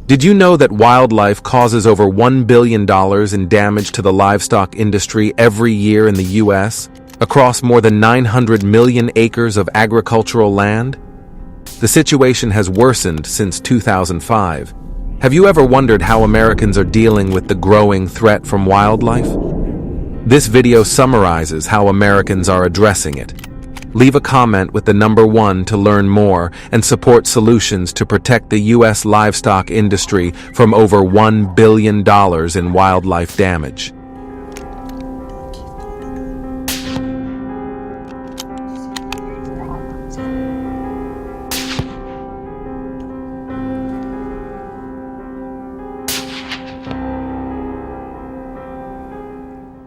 Did you know that wildlife causes over $1 billion in damage to the livestock industry every year in the U.S., across more than 900 million acres of agricultural land? The situation has worsened since 2005. Have you ever wondered how Americans are dealing with the growing threat from wildlife? This video summarizes how Americans are addressing it. Leave a comment with the number 1 to learn more and support solutions to protect the U.S. livestock industry from over $1 billion in wildlife damage.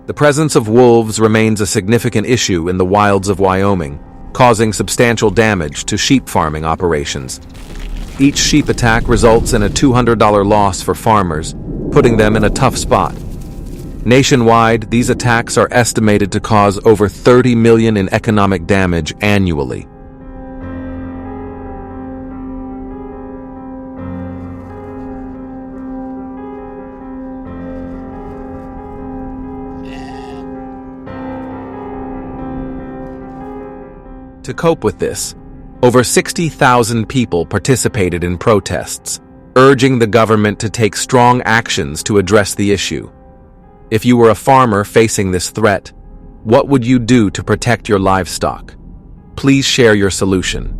The presence of wolves remains a significant issue in the wilds of Wyoming, causing substantial damage to sheep farming operations. Each sheep attack results in a $200 loss for farmers, putting them in a tough spot. Nationwide, these attacks are estimated to cause over $30 million in economic damage annually. To cope with this, over 60,000 people participated in protests, urging the government to take strong actions to address the issue. If you were a farmer facing this threat, what would you do to protect your livestock? Please share your solution.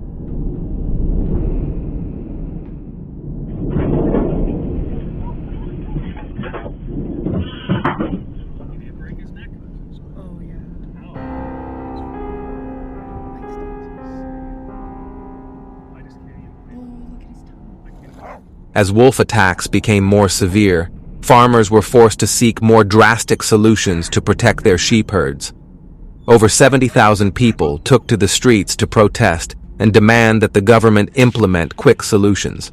As wolf attacks became more severe, farmers were forced to seek more drastic solutions to protect their sheep herds. Over 70,000 people took to the streets to protest and demand that the government implement quick solutions.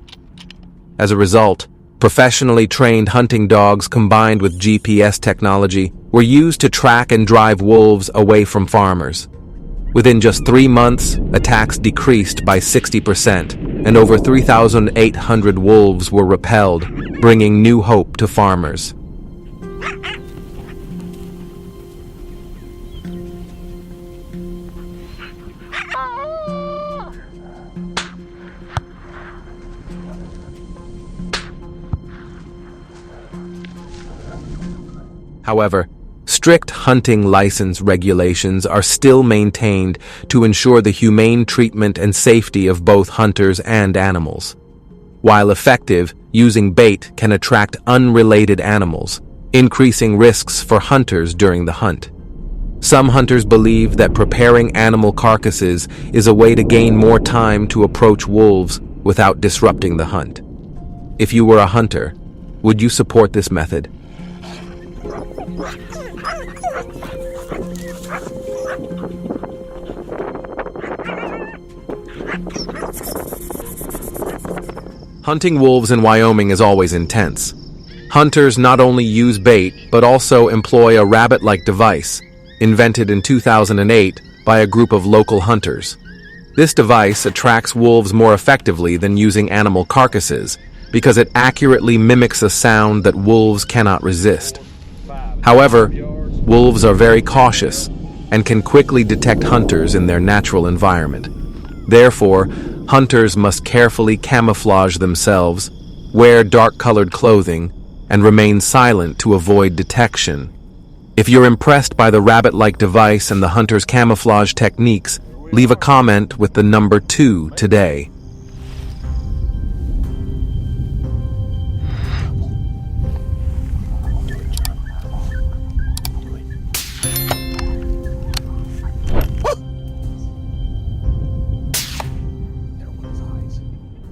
As a result, professionally trained hunting dogs combined with GPS technology were used to track and drive wolves away from farmers. Within just 3 months, attacks decreased by 60%, and over 3,800 wolves were repelled, bringing new hope to farmers. However, strict hunting license regulations are still maintained to ensure the humane treatment and safety of both hunters and animals. While effective, using bait can attract unrelated animals, increasing risks for hunters during the hunt. Some hunters believe that preparing animal carcasses is a way to gain more time to approach wolves without disrupting the hunt. If you were a hunter, would you support this method? Hunting wolves in Wyoming is always intense. Hunters not only use bait, but also employ a rabbit-like device, invented in 2008 by a group of local hunters. This device attracts wolves more effectively than using animal carcasses because it accurately mimics a sound that wolves cannot resist. However, wolves are very cautious and can quickly detect hunters in their natural environment. Therefore, hunters must carefully camouflage themselves, wear dark-colored clothing, and remain silent to avoid detection. If you're impressed by the rabbit-like device and the hunter's camouflage techniques, leave a comment with the number 2 today.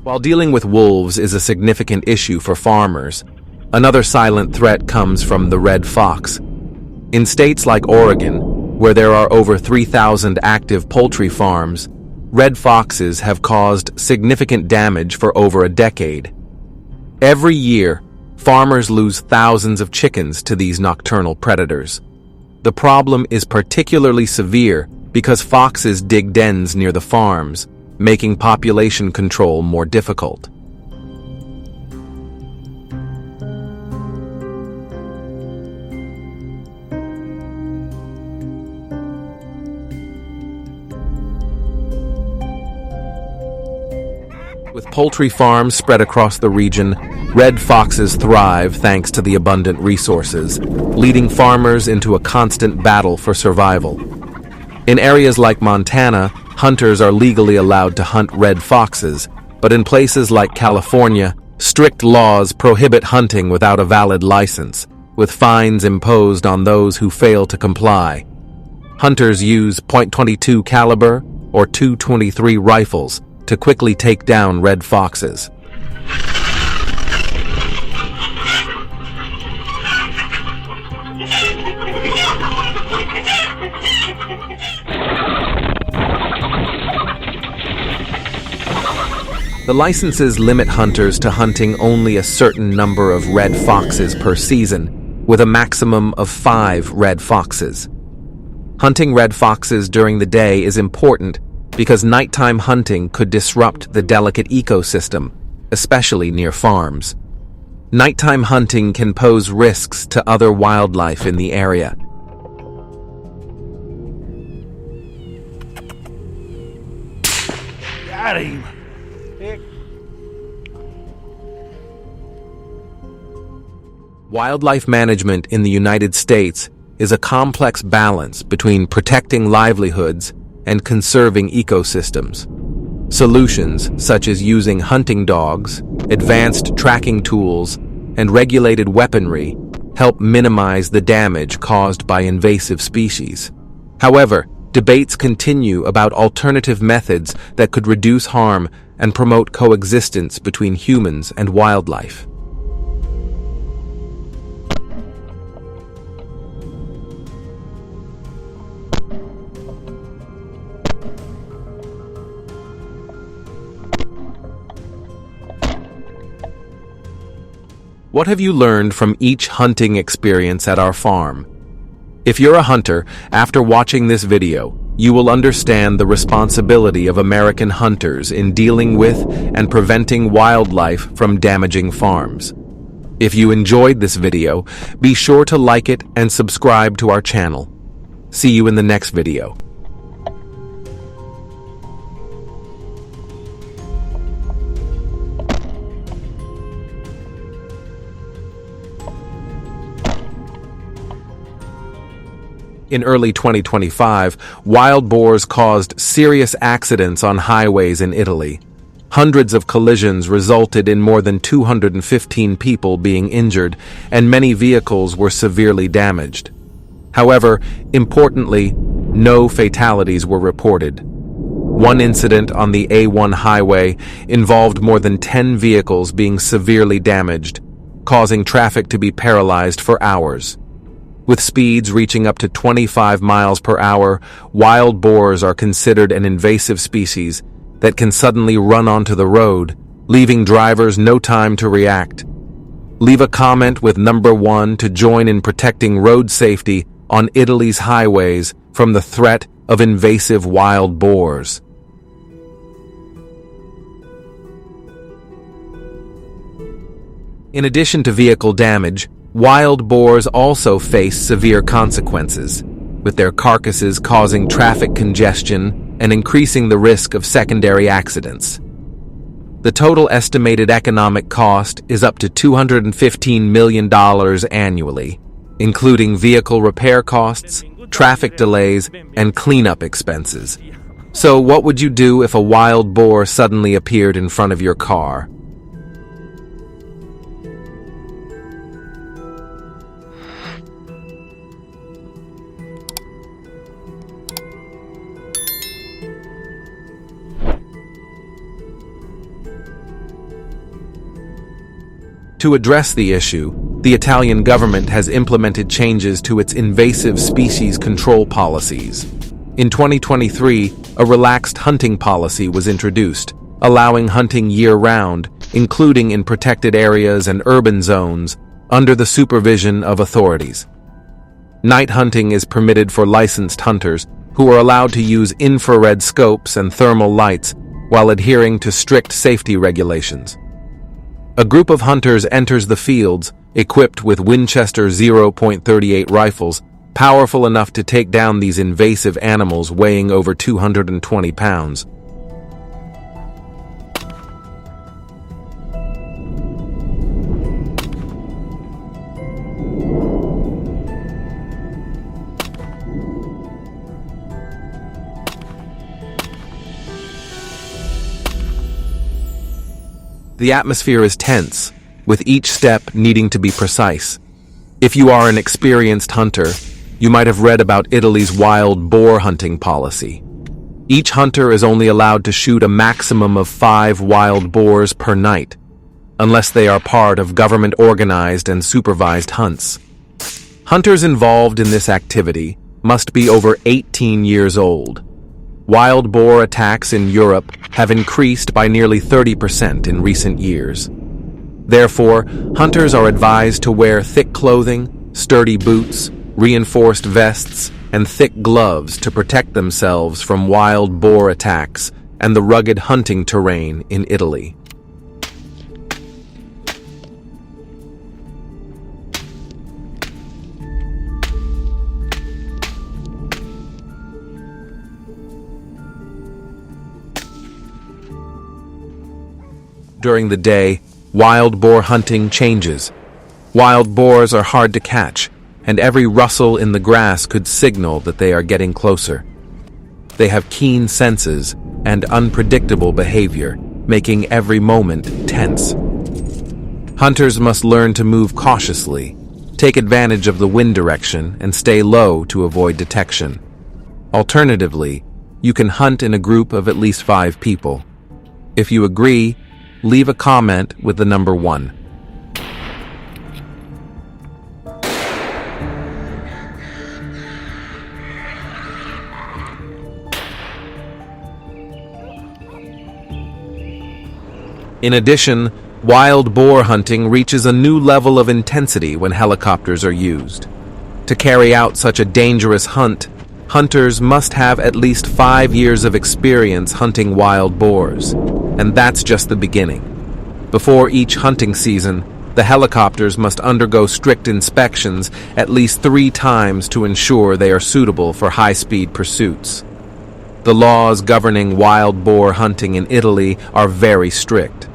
While dealing with wolves is a significant issue for farmers, another silent threat comes from the red fox. In states like Oregon, where there are over 3,000 active poultry farms, red foxes have caused significant damage for over a decade. Every year, farmers lose thousands of chickens to these nocturnal predators. The problem is particularly severe because foxes dig dens near the farms, making population control more difficult. poultry farms spread across the region, red foxes thrive thanks to the abundant resources, leading farmers into a constant battle for survival. In areas like Montana, hunters are legally allowed to hunt red foxes, but in places like California, strict laws prohibit hunting without a valid license, with fines imposed on those who fail to comply. Hunters use .22 caliber or .223 rifles to quickly take down red foxes. The licenses limit hunters to hunting only a certain number of red foxes per season, with a maximum of 5 red foxes. Hunting red foxes during the day is important because nighttime hunting could disrupt the delicate ecosystem, especially near farms. Nighttime hunting can pose risks to other wildlife in the area. Got him. Wildlife management in the United States is a complex balance between protecting livelihoods and conserving ecosystems. Solutions such as using hunting dogs, advanced tracking tools, and regulated weaponry help minimize the damage caused by invasive species. However, debates continue about alternative methods that could reduce harm and promote coexistence between humans and wildlife. What have you learned from each hunting experience at our farm? If you're a hunter, after watching this video, you will understand the responsibility of American hunters in dealing with and preventing wildlife from damaging farms. If you enjoyed this video, be sure to like it and subscribe to our channel. See you in the next video. In early 2025, wild boars caused serious accidents on highways in Italy. Hundreds of collisions resulted in more than 215 people being injured, and many vehicles were severely damaged. However, importantly, no fatalities were reported. One incident on the A1 highway involved more than 10 vehicles being severely damaged, causing traffic to be paralyzed for hours. With speeds reaching up to 25 miles per hour, wild boars are considered an invasive species that can suddenly run onto the road, leaving drivers no time to react. Leave a comment with number 1 to join in protecting road safety on Italy's highways from the threat of invasive wild boars. In addition to vehicle damage, wild boars also face severe consequences, with their carcasses causing traffic congestion and increasing the risk of secondary accidents. The total estimated economic cost is up to $215 million annually, including vehicle repair costs, traffic delays, and cleanup expenses. So what would you do if a wild boar suddenly appeared in front of your car? To address the issue, the Italian government has implemented changes to its invasive species control policies. In 2023, a relaxed hunting policy was introduced, allowing hunting year-round, including in protected areas and urban zones, under the supervision of authorities. Night hunting is permitted for licensed hunters who are allowed to use infrared scopes and thermal lights while adhering to strict safety regulations. A group of hunters enters the fields, equipped with Winchester 0.38 rifles, powerful enough to take down these invasive animals weighing over 220 pounds. The atmosphere is tense, with each step needing to be precise. If you are an experienced hunter, you might have read about Italy's wild boar hunting policy. Each hunter is only allowed to shoot a maximum of 5 wild boars per night, unless they are part of government-organized and supervised hunts. Hunters involved in this activity must be over 18 years old. Wild boar attacks in Europe have increased by nearly 30% in recent years. Therefore, hunters are advised to wear thick clothing, sturdy boots, reinforced vests, and thick gloves to protect themselves from wild boar attacks and the rugged hunting terrain in Italy. During the day, wild boar hunting changes. Wild boars are hard to catch, and every rustle in the grass could signal that they are getting closer. They have keen senses and unpredictable behavior, making every moment tense. Hunters must learn to move cautiously, take advantage of the wind direction, and stay low to avoid detection. Alternatively, you can hunt in a group of at least 5 people. If you agree, leave a comment with the number 1. In addition, wild boar hunting reaches a new level of intensity when helicopters are used. To carry out such a dangerous hunt, hunters must have at least 5 years of experience hunting wild boars. And that's just the beginning. Before each hunting season, the helicopters must undergo strict inspections at least 3 times to ensure they are suitable for high-speed pursuits. The laws governing wild boar hunting in Italy are very strict.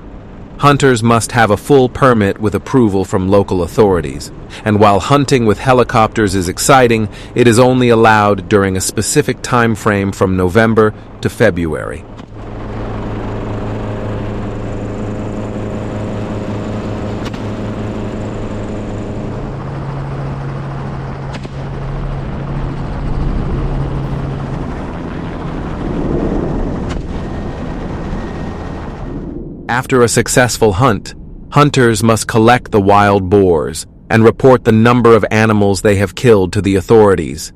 Hunters must have a full permit with approval from local authorities, and while hunting with helicopters is exciting, it is only allowed during a specific time frame from November to February. After a successful hunt, hunters must collect the wild boars and report the number of animals they have killed to the authorities.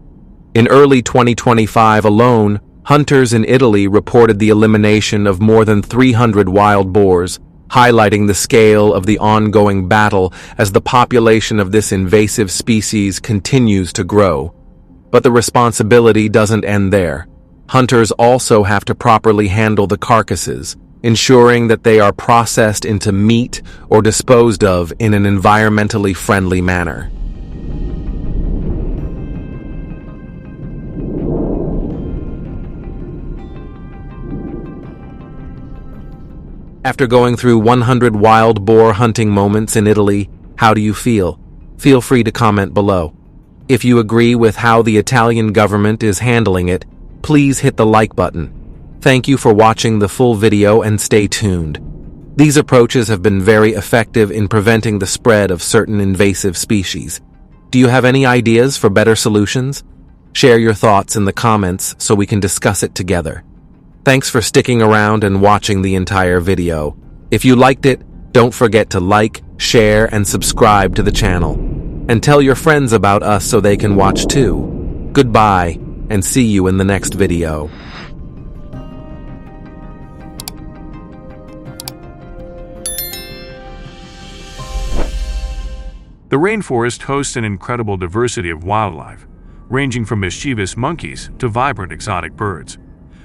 In early 2025 alone, hunters in Italy reported the elimination of more than 300 wild boars, highlighting the scale of the ongoing battle as the population of this invasive species continues to grow. But the responsibility doesn't end there. Hunters also have to properly handle the carcasses, ensuring that they are processed into meat or disposed of in an environmentally friendly manner. After going through 100 wild boar hunting moments in Italy, how do you feel? Feel free to comment below. If you agree with how the Italian government is handling it, please hit the like button. Thank you for watching the full video and stay tuned. These approaches have been very effective in preventing the spread of certain invasive species. Do you have any ideas for better solutions? Share your thoughts in the comments so we can discuss it together. Thanks for sticking around and watching the entire video. If you liked it, don't forget to like, share, and subscribe to the channel. And tell your friends about us so they can watch too. Goodbye, and see you in the next video. The rainforest hosts an incredible diversity of wildlife, ranging from mischievous monkeys to vibrant exotic birds.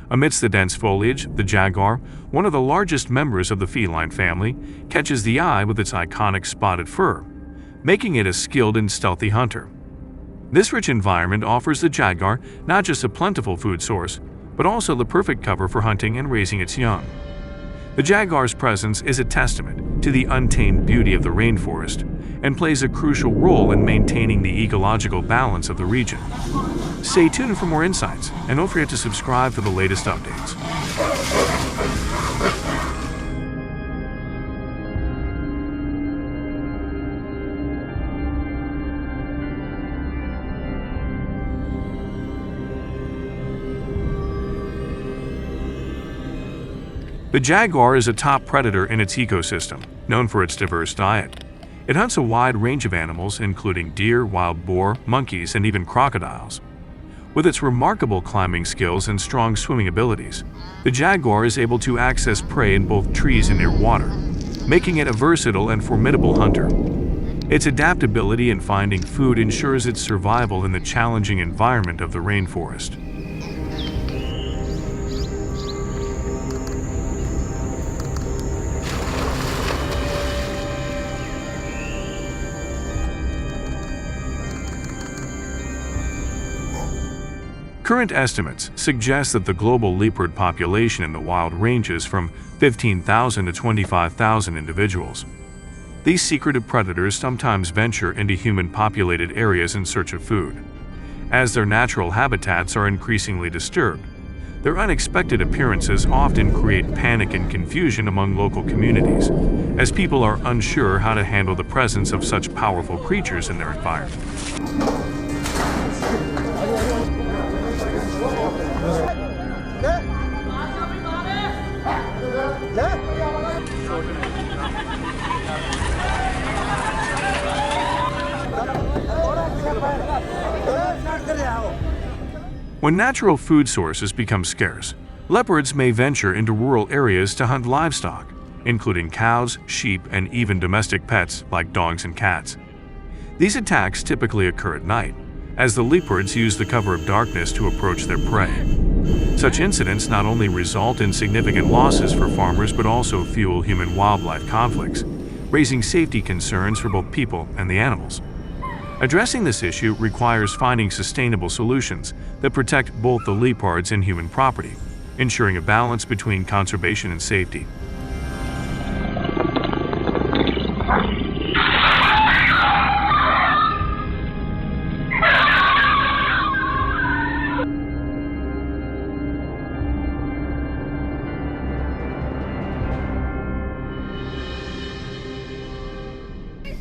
Amidst the dense foliage, the jaguar, one of the largest members of the feline family, catches the eye with its iconic spotted fur, making it a skilled and stealthy hunter. This rich environment offers the jaguar not just a plentiful food source, but also the perfect cover for hunting and raising its young. The jaguar's presence is a testament to the untamed beauty of the rainforest and plays a crucial role in maintaining the ecological balance of the region. Stay tuned for more insights, and don't forget to subscribe for the latest updates. The jaguar is a top predator in its ecosystem, known for its diverse diet. It hunts a wide range of animals, including deer, wild boar, monkeys, and even crocodiles. With its remarkable climbing skills and strong swimming abilities, the jaguar is able to access prey in both trees and near water, making it a versatile and formidable hunter. Its adaptability in finding food ensures its survival in the challenging environment of the rainforest. Current estimates suggest that the global leopard population in the wild ranges from 15,000 to 25,000 individuals. These secretive predators sometimes venture into human-populated areas in search of food. As their natural habitats are increasingly disturbed, their unexpected appearances often create panic and confusion among local communities, as people are unsure how to handle the presence of such powerful creatures in their environment. When natural food sources become scarce, leopards may venture into rural areas to hunt livestock, including cows, sheep, and even domestic pets like dogs and cats. These attacks typically occur at night, as the leopards use the cover of darkness to approach their prey. Such incidents not only result in significant losses for farmers but also fuel human-wildlife conflicts, raising safety concerns for both people and the animals. Addressing this issue requires finding sustainable solutions that protect both the leopards and human property, ensuring a balance between conservation and safety.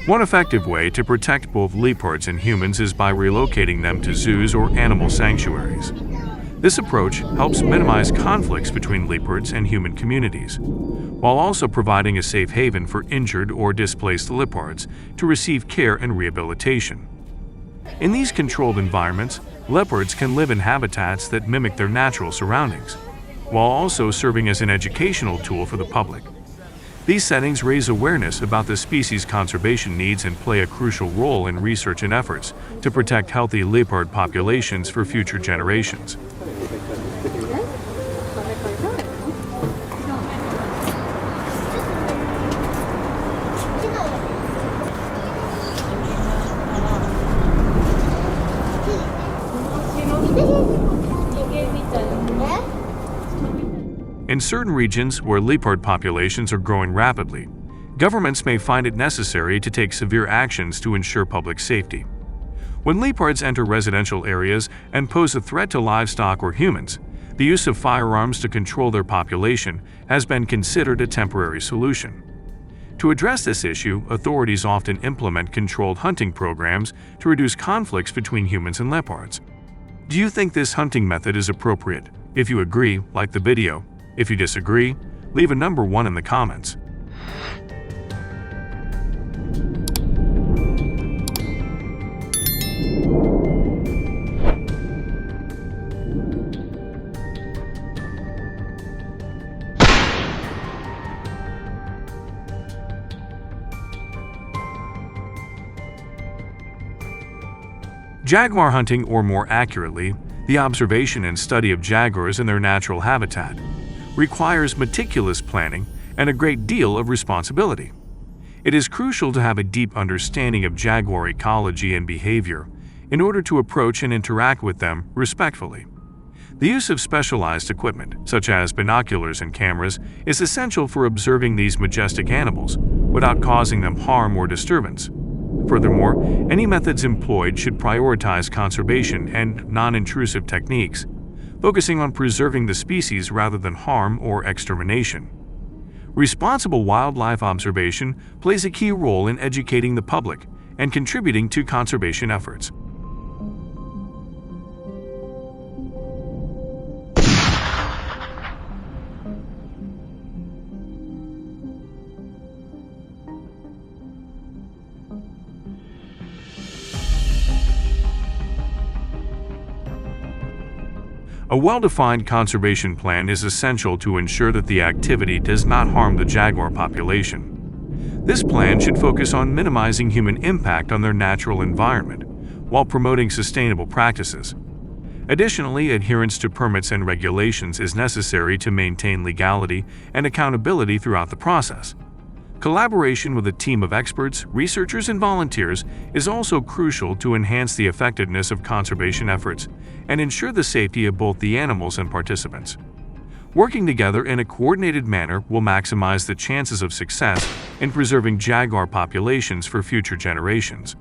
One effective way to protect both leopards and humans is by relocating them to zoos or animal sanctuaries. This approach helps minimize conflicts between leopards and human communities, while also providing a safe haven for injured or displaced leopards to receive care and rehabilitation. In these controlled environments, leopards can live in habitats that mimic their natural surroundings, while also serving as an educational tool for the public. These settings raise awareness about the species' conservation needs and play a crucial role in research and efforts to protect healthy leopard populations for future generations. In certain regions where leopard populations are growing rapidly, governments may find it necessary to take severe actions to ensure public safety. When leopards enter residential areas and pose a threat to livestock or humans, the use of firearms to control their population has been considered a temporary solution. To address this issue, authorities often implement controlled hunting programs to reduce conflicts between humans and leopards. Do you think this hunting method is appropriate? If you agree, like the video. If you disagree, leave a number 1 in the comments. Jaguar hunting, or more accurately, the observation and study of jaguars in their natural habitat, requires meticulous planning and a great deal of responsibility. It is crucial to have a deep understanding of jaguar ecology and behavior in order to approach and interact with them respectfully. The use of specialized equipment, such as binoculars and cameras, is essential for observing these majestic animals without causing them harm or disturbance. Furthermore, any methods employed should prioritize conservation and non-intrusive techniques, focusing on preserving the species rather than harm or extermination. Responsible wildlife observation plays a key role in educating the public and contributing to conservation efforts. A well-defined conservation plan is essential to ensure that the activity does not harm the jaguar population. This plan should focus on minimizing human impact on their natural environment, while promoting sustainable practices. Additionally, adherence to permits and regulations is necessary to maintain legality and accountability throughout the process. Collaboration with a team of experts, researchers, and volunteers is also crucial to enhance the effectiveness of conservation efforts and ensure the safety of both the animals and participants. Working together in a coordinated manner will maximize the chances of success in preserving jaguar populations for future generations.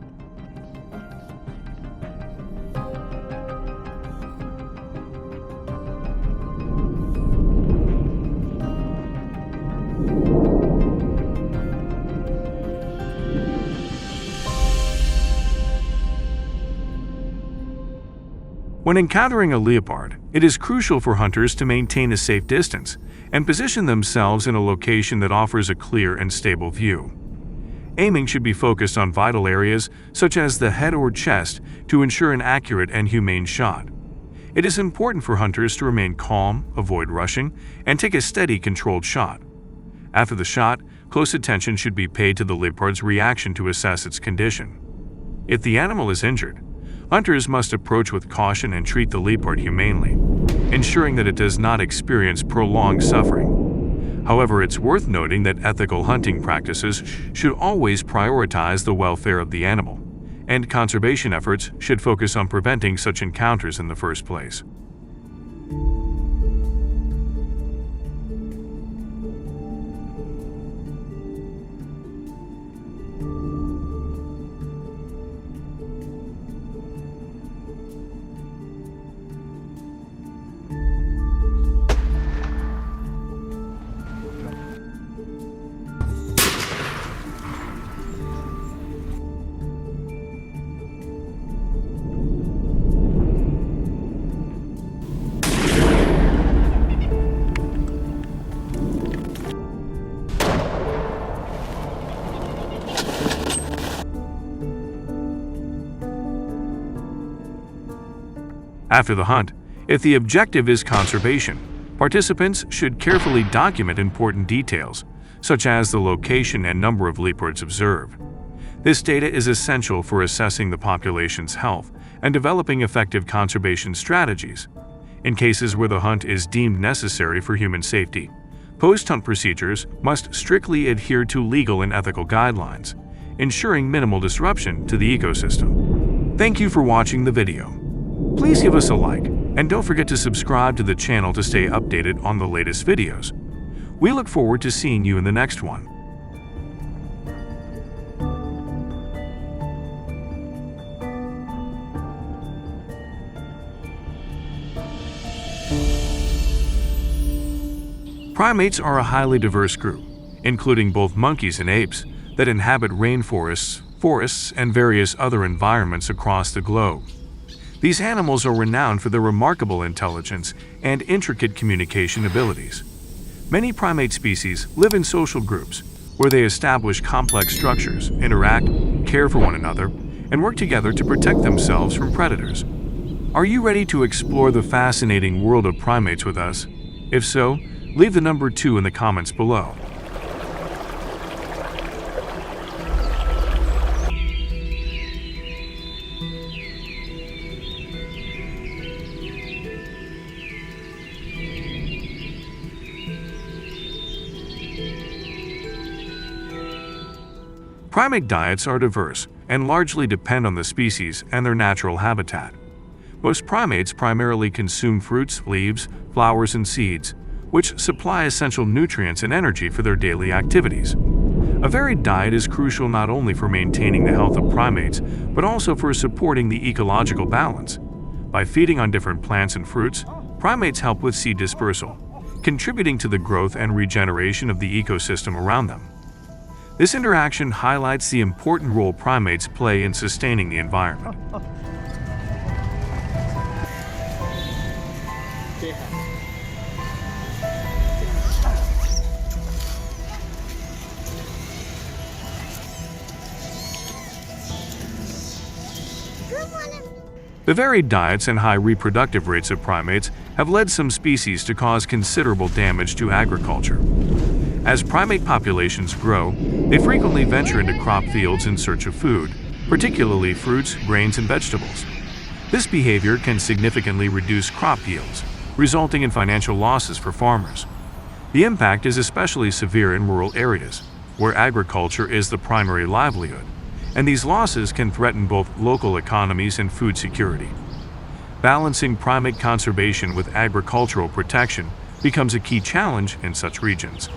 When encountering a leopard, it is crucial for hunters to maintain a safe distance and position themselves in a location that offers a clear and stable view. Aiming should be focused on vital areas such as the head or chest to ensure an accurate and humane shot. It is important for hunters to remain calm, avoid rushing, and take a steady, controlled shot. After the shot, close attention should be paid to the leopard's reaction to assess its condition. If the animal is injured, hunters must approach with caution and treat the leopard humanely, ensuring that it does not experience prolonged suffering. However, it's worth noting that ethical hunting practices should always prioritize the welfare of the animal, and conservation efforts should focus on preventing such encounters in the first place. After the hunt, if the objective is conservation, participants should carefully document important details, such as the location and number of leopards observed. This data is essential for assessing the population's health and developing effective conservation strategies. In cases where the hunt is deemed necessary for human safety, post-hunt procedures must strictly adhere to legal and ethical guidelines, ensuring minimal disruption to the ecosystem. Thank you for watching the video. Please give us a like, and don't forget to subscribe to the channel to stay updated on the latest videos. We look forward to seeing you in the next one. Primates are a highly diverse group, including both monkeys and apes, that inhabit rainforests, forests, and various other environments across the globe. These animals are renowned for their remarkable intelligence and intricate communication abilities. Many primate species live in social groups where they establish complex structures, interact, care for one another, and work together to protect themselves from predators. Are you ready to explore the fascinating world of primates with us? If so, leave the number 2 in the comments below. Primate diets are diverse and largely depend on the species and their natural habitat. Most primates primarily consume fruits, leaves, flowers, and seeds, which supply essential nutrients and energy for their daily activities. A varied diet is crucial not only for maintaining the health of primates, but also for supporting the ecological balance. By feeding on different plants and fruits, primates help with seed dispersal, contributing to the growth and regeneration of the ecosystem around them. This interaction highlights the important role primates play in sustaining the environment. The varied diets and high reproductive rates of primates have led some species to cause considerable damage to agriculture. As primate populations grow, they frequently venture into crop fields in search of food, particularly fruits, grains, and vegetables. This behavior can significantly reduce crop yields, resulting in financial losses for farmers. The impact is especially severe in rural areas, where agriculture is the primary livelihood, and these losses can threaten both local economies and food security. Balancing primate conservation with agricultural protection becomes a key challenge in such regions.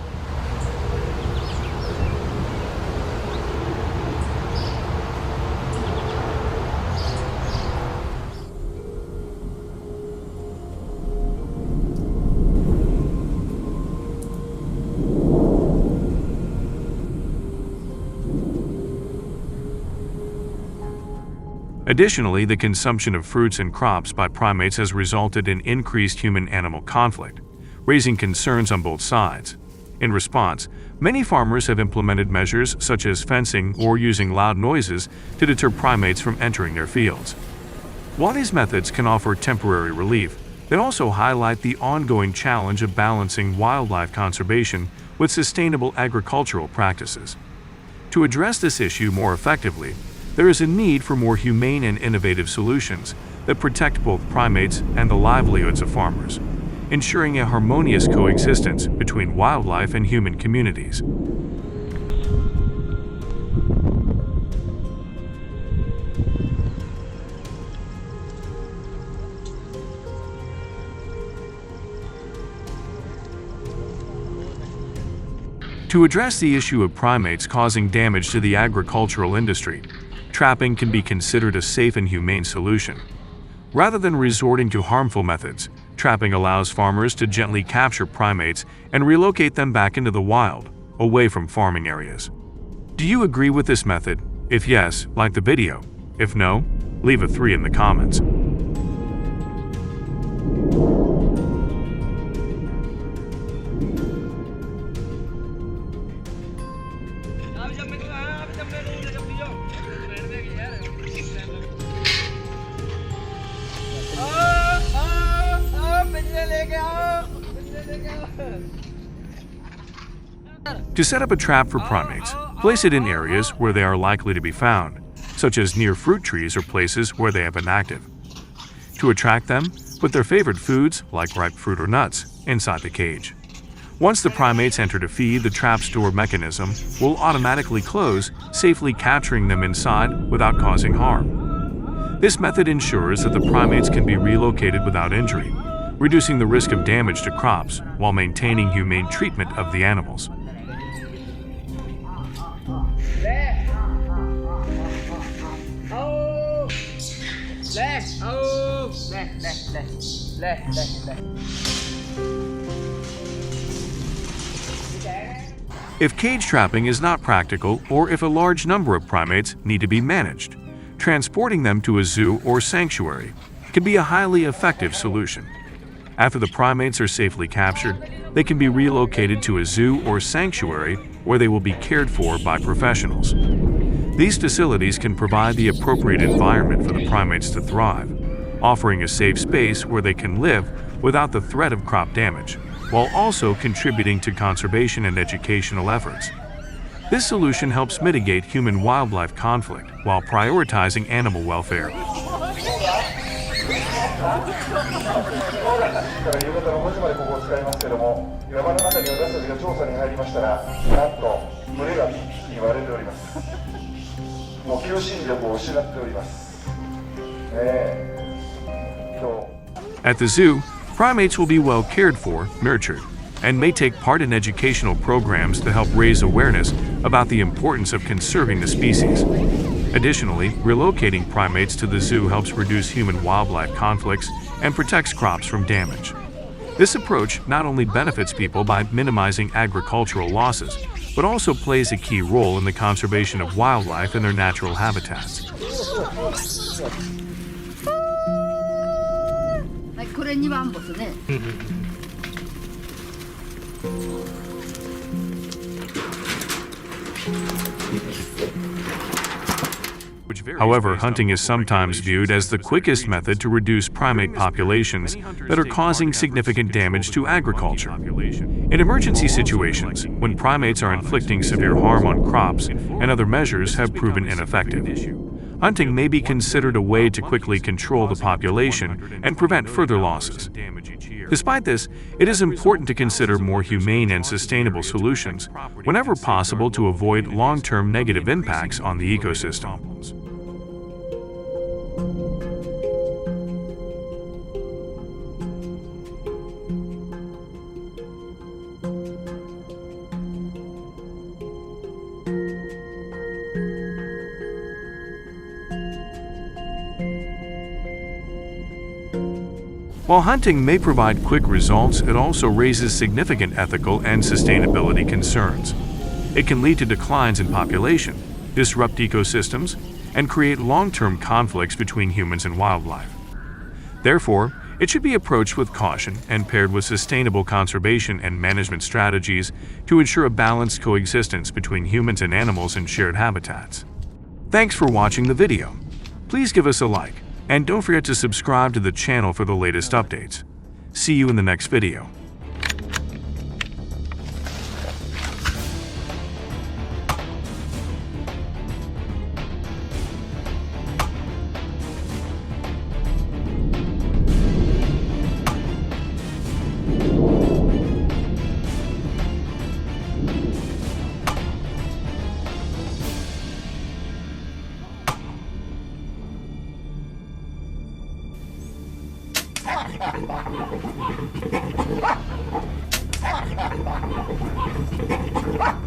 Additionally, the consumption of fruits and crops by primates has resulted in increased human-animal conflict, raising concerns on both sides. In response, many farmers have implemented measures such as fencing or using loud noises to deter primates from entering their fields. While these methods can offer temporary relief, they also highlight the ongoing challenge of balancing wildlife conservation with sustainable agricultural practices. To address this issue more effectively, there is a need for more humane and innovative solutions that protect both primates and the livelihoods of farmers, ensuring a harmonious coexistence between wildlife and human communities. To address the issue of primates causing damage to the agricultural industry, trapping can be considered a safe and humane solution. Rather than resorting to harmful methods, trapping allows farmers to gently capture primates and relocate them back into the wild, away from farming areas. Do you agree with this method? If yes, like the video. If no, leave a 3 in the comments. To set up a trap for primates, place it in areas where they are likely to be found, such as near fruit trees or places where they have been active. To attract them, put their favorite foods, like ripe fruit or nuts, inside the cage. Once the primates enter to feed, the trap's door mechanism will automatically close, safely capturing them inside without causing harm. This method ensures that the primates can be relocated without injury, reducing the risk of damage to crops while maintaining humane treatment of the animals. If cage trapping is not practical, or if a large number of primates need to be managed, transporting them to a zoo or sanctuary can be a highly effective solution. After the primates are safely captured, they can be relocated to a zoo or sanctuary where they will be cared for by professionals. These facilities can provide the appropriate environment for the primates to thrive, offering a safe space where they can live without the threat of crop damage, while also contributing to conservation and educational efforts. This solution helps mitigate human-wildlife conflict while prioritizing animal welfare. At the zoo, primates will be well cared for, nurtured, and may take part in educational programs to help raise awareness about the importance of conserving the species. Additionally, relocating primates to the zoo helps reduce human-wildlife conflicts and protects crops from damage. This approach not only benefits people by minimizing agricultural losses, but also plays a key role in the conservation of wildlife in their natural habitats. これ2番ボスね。Would However, hunting is sometimes viewed as the quickest method to reduce primate populations that are causing significant damage to agriculture. In emergency situations, when primates are inflicting severe harm on crops and other measures have proven ineffective, hunting may be considered a way to quickly control the population and prevent further losses. Despite this, it is important to consider more humane and sustainable solutions whenever possible to avoid long-term negative impacts on the ecosystem. While hunting may provide quick results, it also raises significant ethical and sustainability concerns. It can lead to declines in population, disrupt ecosystems, and create long-term conflicts between humans and wildlife. Therefore, it should be approached with caution and paired with sustainable conservation and management strategies to ensure a balanced coexistence between humans and animals in shared habitats. Thanks for watching the video. Please give us a like. And don't forget to subscribe to the channel for the latest updates. See you in the next video. Ah!